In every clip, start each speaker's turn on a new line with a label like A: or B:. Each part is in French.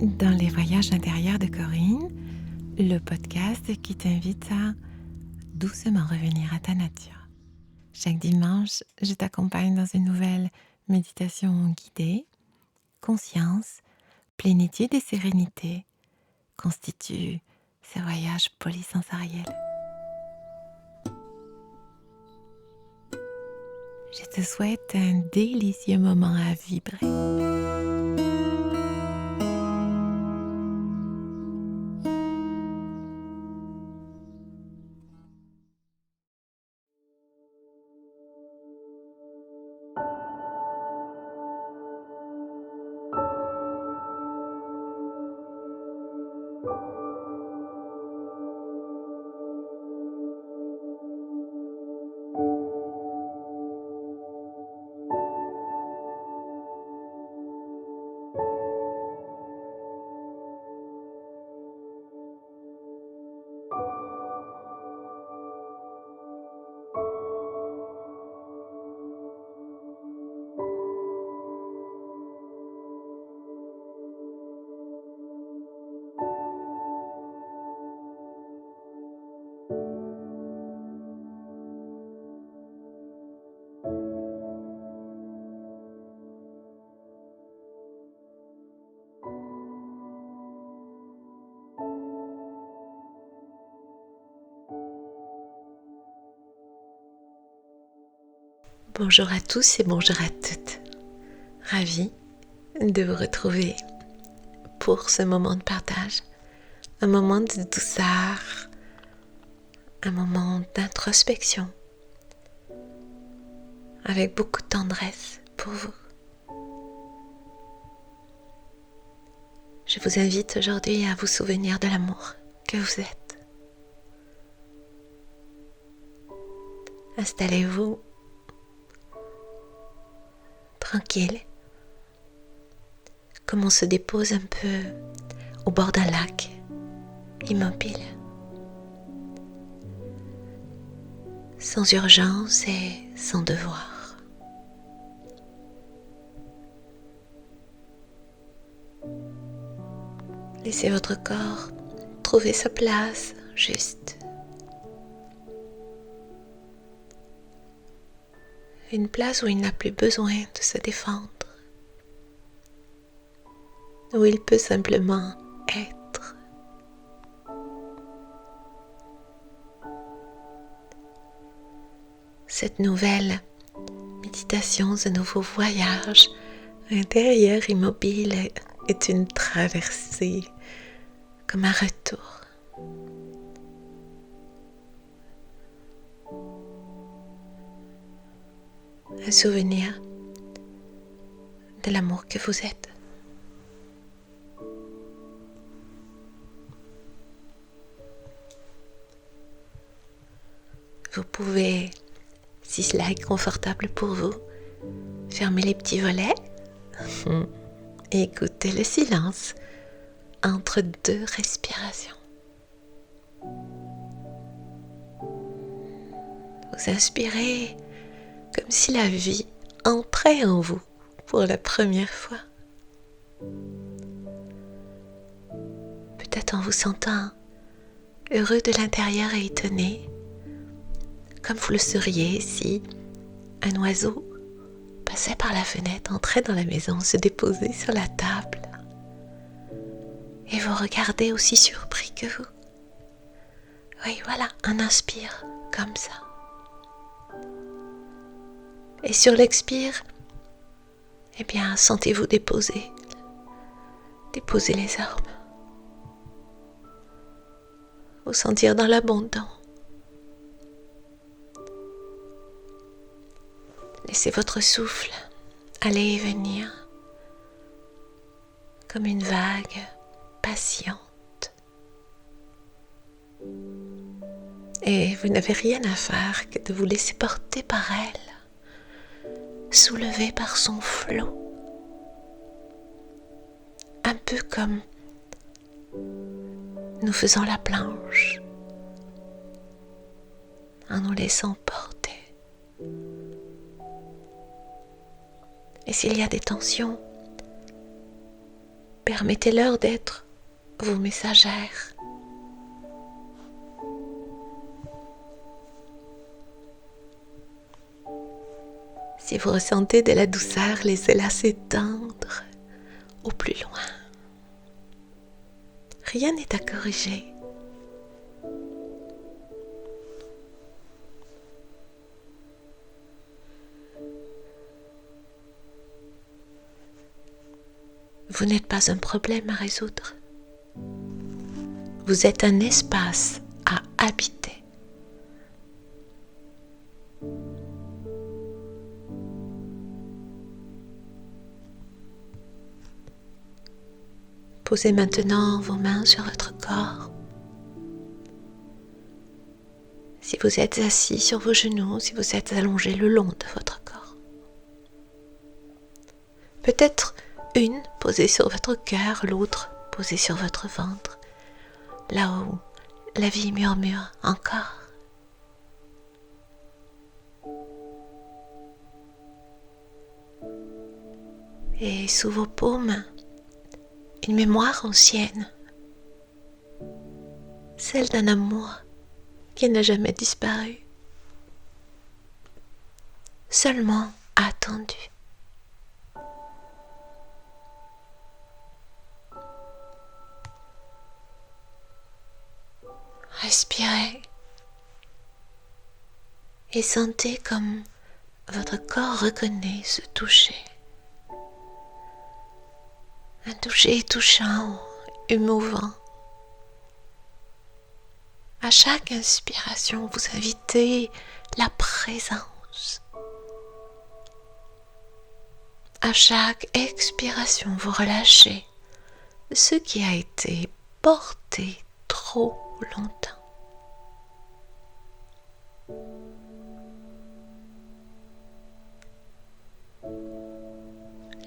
A: dans les voyages intérieurs de Corinne, le podcast qui t'invite à doucement revenir à ta nature. Chaque dimanche, je t'accompagne dans une nouvelle méditation guidée. Conscience, plénitude et sérénité constituent ces voyages polysensoriels. Je te souhaite un délicieux moment à vibrer. Bonjour à tous et bonjour à toutes. Ravie de vous retrouver pour ce moment de partage, un moment de douceur, un moment d'introspection, avec beaucoup de tendresse pour vous. Je vous invite aujourd'hui à vous souvenir de l'amour que vous êtes. Installez-vous tranquille, comme on se dépose un peu au bord d'un lac, immobile, sans urgence et sans devoir. Laissez votre corps trouver sa place juste. Une place où il n'a plus besoin de se défendre, où il peut simplement être. Cette nouvelle méditation, ce nouveau voyage intérieur immobile est une traversée, comme un retour. Un souvenir de l'amour que vous êtes. Vous pouvez, si cela est confortable pour vous, fermer les petits volets et écouter le silence entre deux respirations. Vous inspirez comme si la vie entrait en vous pour la première fois. Peut-être en vous sentant heureux de l'intérieur et étonné, comme vous le seriez si un oiseau passait par la fenêtre, entrait dans la maison, se déposait sur la table et vous regardez aussi surpris que vous. Oui, voilà, on inspire comme ça. Et sur l'expire, eh bien, sentez-vous déposer les armes. Vous sentir dans l'abondant. Laissez votre souffle aller et venir comme une vague patiente. Et vous n'avez rien à faire que de vous laisser porter par elle, soulevé par son flot. Un peu comme nous faisons la planche, en nous laissant porter. Et s'il y a des tensions, Permettez-leur d'être vos messagères. Si vous ressentez de la douceur, laissez-la s'étendre au plus loin. Rien n'est à corriger. Vous n'êtes pas un problème à résoudre. Vous êtes un espace à habiter. Posez maintenant vos mains sur votre corps. Si vous êtes assis sur vos genoux, si vous êtes allongé le long de votre corps. Peut-être une posée sur votre cœur, l'autre posée sur votre ventre, là où la vie murmure encore. Et sous vos paumes, une mémoire ancienne, celle d'un amour qui n'a jamais disparu, seulement attendu. Respirez et sentez comme votre corps reconnaît ce toucher. Un toucher touchant, émouvant. À chaque inspiration, vous invitez la présence. À chaque expiration, vous relâchez ce qui a été porté trop longtemps.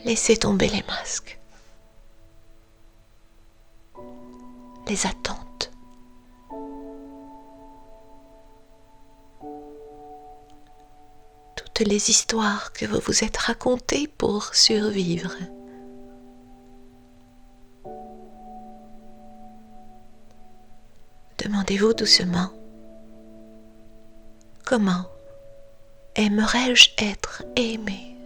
A: Laissez tomber les masques, les attentes. Toutes les histoires que vous vous êtes racontées pour survivre. Demandez-vous doucement, comment aimerais-je être aimé?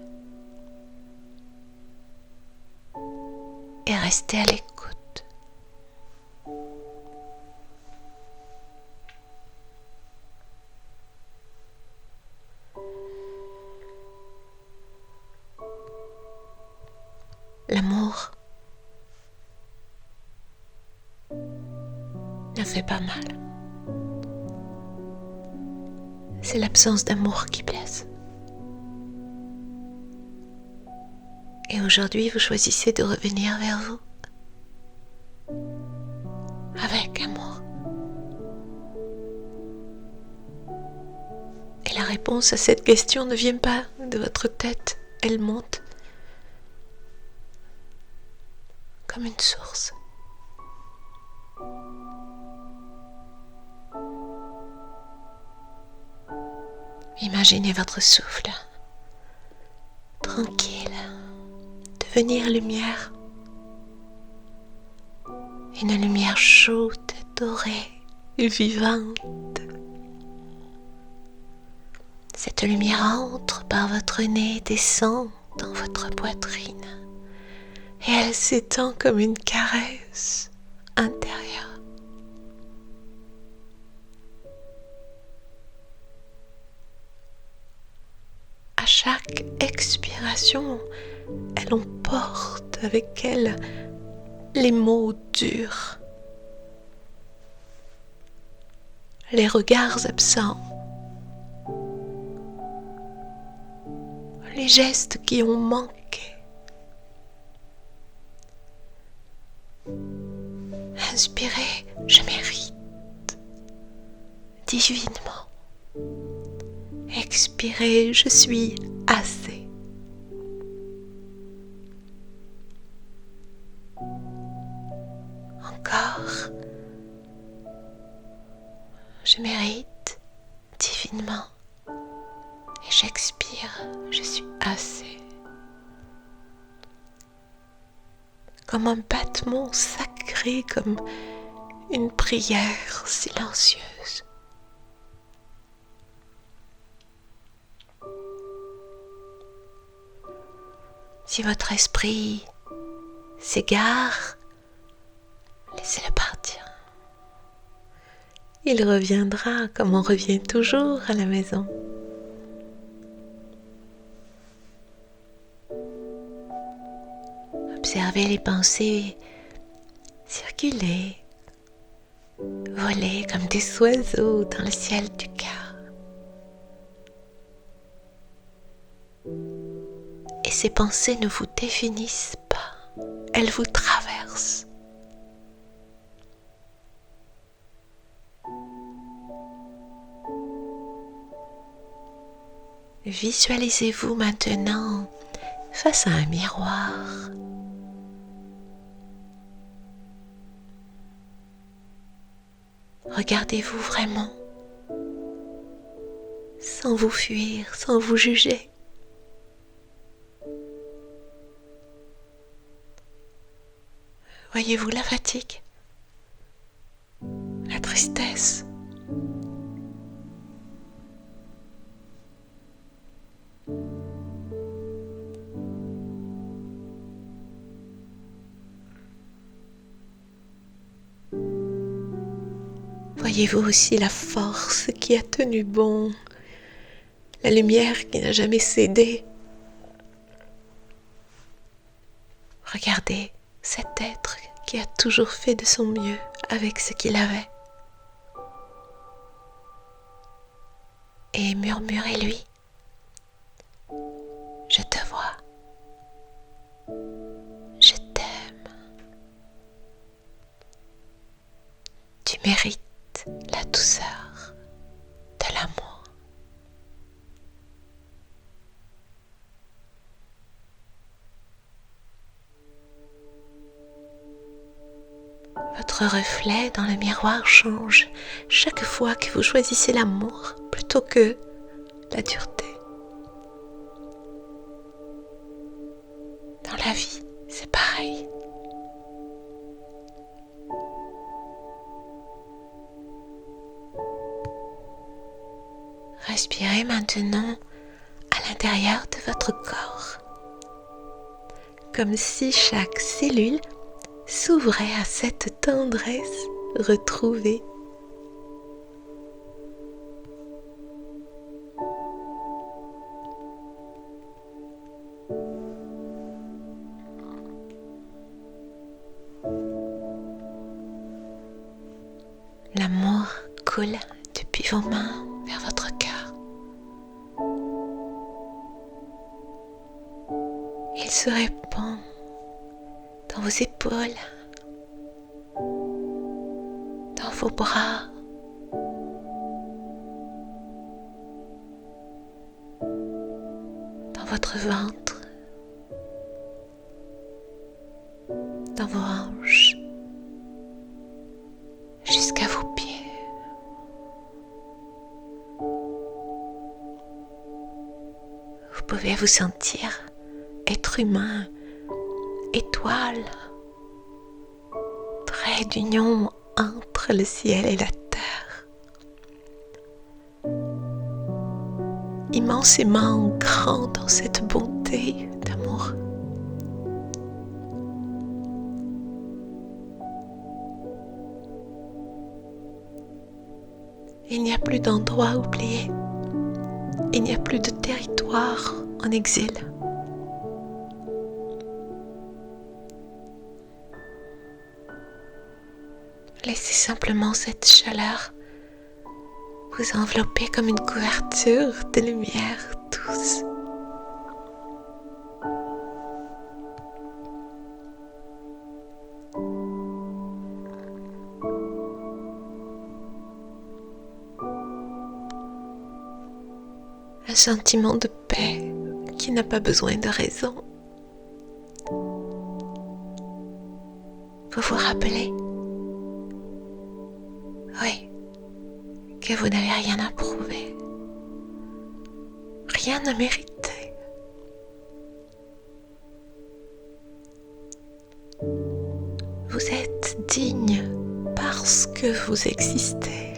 A: Et restez à l'écoute. L'amour ne fait pas mal. C'est l'absence d'amour qui blesse. Et aujourd'hui, vous choisissez de revenir vers vous avec amour. Et la réponse à cette question ne vient pas de votre tête, elle monte comme une source. Imaginez votre souffle tranquille devenir lumière, une lumière chaude, dorée, vivante. Cette lumière entre par votre nez et descend dans votre poitrine et elle s'étend comme une caresse intérieure. À chaque expiration, elle emporte avec elle les mots durs, les regards absents, les gestes qui ont manqué. Inspirez, je mérite, divinement. Expirez, je suis assez. Encore, je mérite divinement. Et j'expire, je suis assez. comme un battement sacré, comme une prière silencieuse. Si votre esprit s'égare, laissez-le partir. Il reviendra comme on revient toujours à la maison. Observez les pensées circuler, voler comme des oiseaux dans le ciel du cœur. Et ces pensées ne vous définissent pas, elles vous traversent. Visualisez-vous maintenant face à un miroir. Regardez-vous vraiment, sans vous fuir, sans vous juger. Voyez-vous la fatigue, la tristesse, voyez-vous aussi la force qui a tenu bon, la lumière qui n'a jamais cédé. Regardez cet être qui a toujours fait de son mieux avec ce qu'il avait. Et murmurez-lui, je te vois, je t'aime, tu mérites la douceur de l'amour. Votre reflet dans le miroir change chaque fois que vous choisissez l'amour plutôt que la dureté. Dans la vie, c'est pareil. Respirez maintenant à l'intérieur de votre corps, comme si chaque cellule s'ouvrait à cette tendresse retrouvée. L'amour coule depuis vos mains vers votre cœur. Il se répand dans vos épaules, dans vos bras, dans votre ventre, dans vos hanches, jusqu'à vos pieds. Vous pouvez vous sentir être humain, étoile, trait d'union entre le ciel et la terre. Immensément grand dans cette bonté d'amour. Il n'y a plus d'endroit oublié. Il n'y a plus de territoire en exil. Laissez simplement cette chaleur vous envelopper comme une couverture de lumière douce. Un sentiment de paix qui n'a pas besoin de raison. Vous vous rappelez, oui, que vous n'avez rien à prouver, rien à mériter. Vous êtes digne parce que vous existez.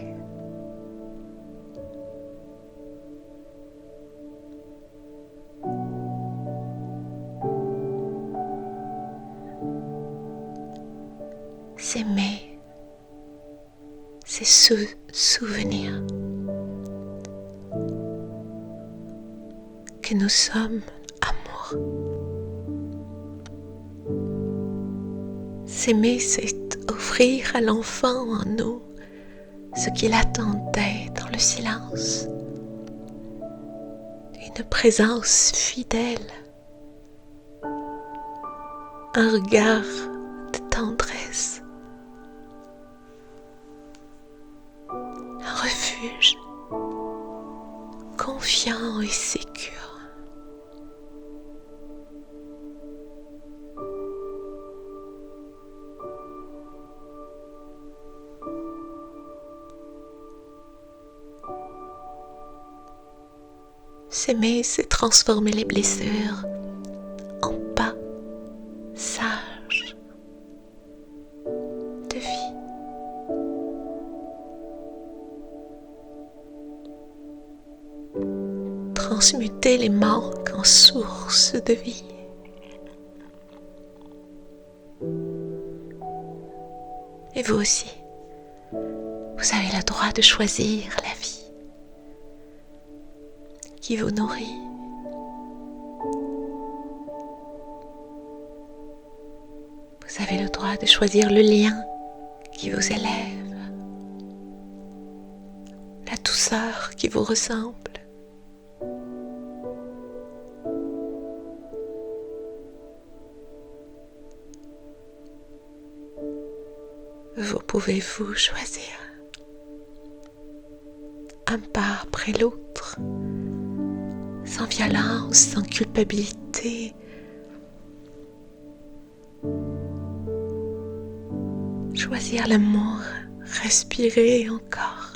A: S'aimer, c'est se souvenir que nous sommes amour. S'aimer, c'est offrir à l'enfant en nous ce qu'il attendait dans le silence. Une présence fidèle, un regard de tendresse, un refuge confiant et sécure. S'aimer, c'est transformer les blessures en pas sages de vie. Transmuter les manques en source de vie. Et vous aussi, vous avez le droit de choisir la vie qui vous nourrit. Vous avez le droit de choisir le lien qui vous élève, la douceur qui vous ressemble. Vous pouvez vous choisir un pas après l'autre, sans violence, sans culpabilité. Choisir l'amour, respirer encore.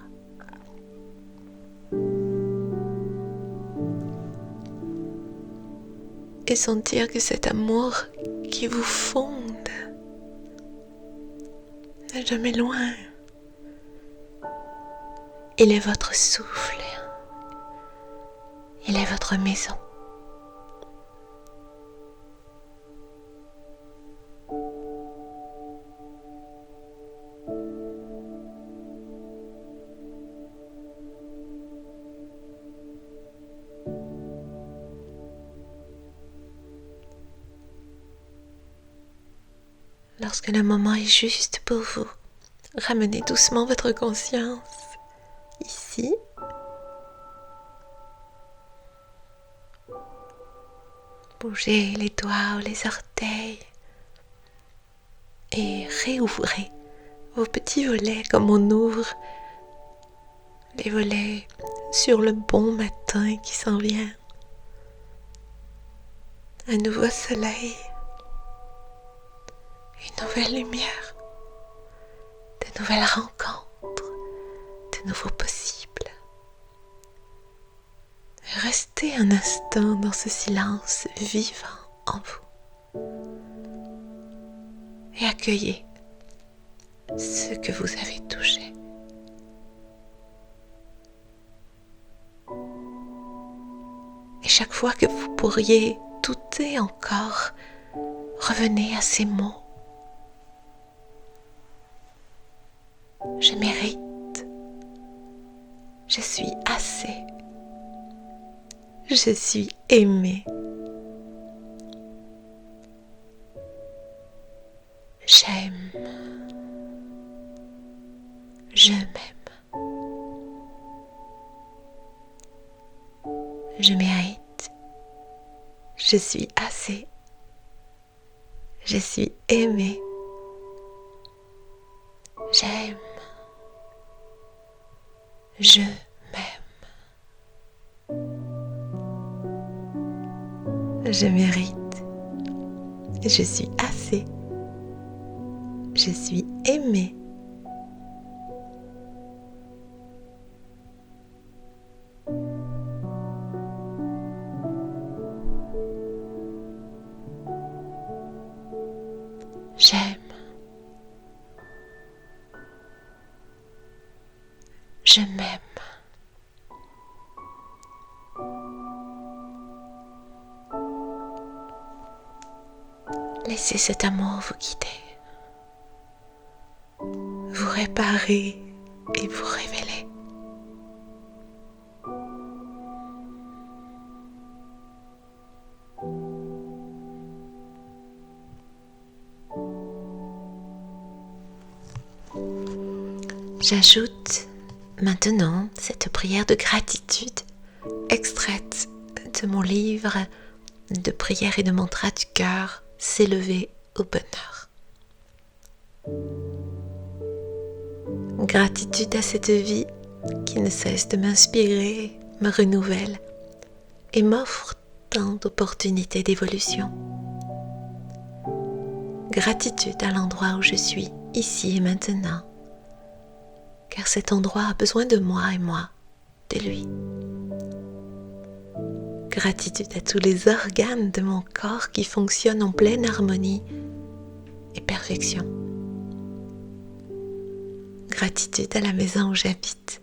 A: Et sentir que cet amour qui vous fonde n'est jamais loin. Il est votre souffle. Il est votre maison. Lorsque le moment est juste pour vous, ramenez doucement votre conscience ici. Bougez les doigts ou les orteils et réouvrez vos petits volets comme on ouvre les volets sur le bon matin qui s'en vient. Un nouveau soleil, une nouvelle lumière, de nouvelles rencontres, de nouveaux possibles. Restez un instant dans ce silence vivant en vous et accueillez ce que vous avez touché. Et chaque fois que vous pourriez douter encore, revenez à ces mots. Je mérite. Je suis assez. Je suis aimée. J'aime. Je m'aime. Je mérite. Je suis assez. Je suis aimée. J'aime. Je m'aime. Je mérite. Je suis assez. Je suis aimée. J'aime. je m'aime. Laissez cet amour vous guider, vous réparer et vous révéler. J'ajoute maintenant cette prière de gratitude extraite de mon livre de prières et de mantras du cœur, S'élever au bonheur. Gratitude à cette vie qui ne cesse de m'inspirer, me renouvelle et m'offre tant d'opportunités d'évolution. Gratitude à l'endroit où je suis, ici et maintenant, car cet endroit a besoin de moi et moi, de lui. Gratitude à tous les organes de mon corps qui fonctionnent en pleine harmonie et perfection. Gratitude à la maison où j'habite,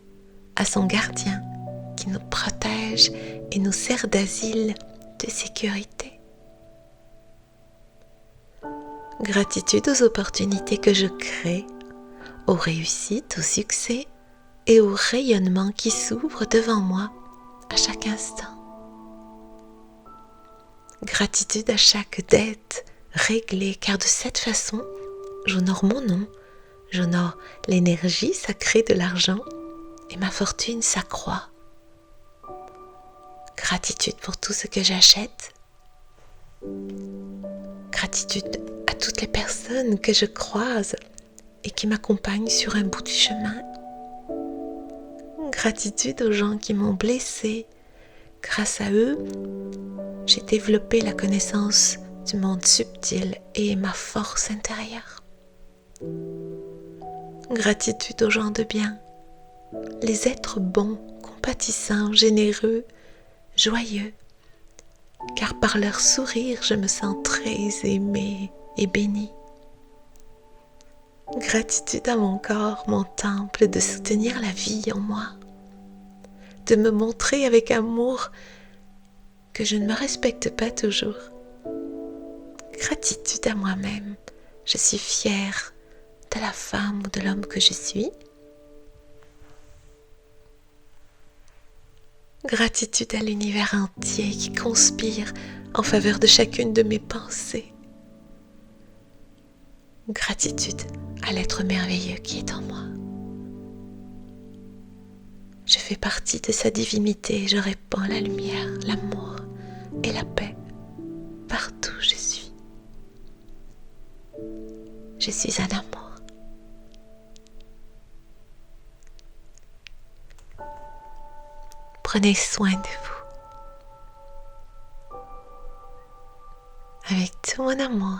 A: à son gardien qui nous protège et nous sert d'asile de sécurité. Gratitude aux opportunités que je crée, aux réussites, aux succès et au rayonnement qui s'ouvre devant moi à chaque instant. Gratitude à chaque dette réglée, car de cette façon, j'honore mon nom, j'honore l'énergie sacrée de l'argent et ma fortune s'accroît. Gratitude pour tout ce que j'achète. Gratitude à toutes les personnes que je croise et qui m'accompagnent sur un bout du chemin. Gratitude aux gens qui m'ont blessée. Grâce à eux, j'ai développé la connaissance du monde subtil et ma force intérieure. Gratitude aux gens de bien, les êtres bons, compatissants, généreux, joyeux, car par leur sourire, je me sens très aimée et bénie. Gratitude à mon corps, mon temple, de soutenir la vie en moi, de me montrer avec amour que je ne me respecte pas toujours. Gratitude à moi-même, je suis fière de la femme ou de l'homme que je suis. Gratitude à l'univers entier qui conspire en faveur de chacune de mes pensées. Gratitude à l'être merveilleux qui est en moi. Je fais partie de sa divinité, je répands la lumière, l'amour et la paix partout où je suis. Je suis un amour. Prenez soin de vous avec tout mon amour.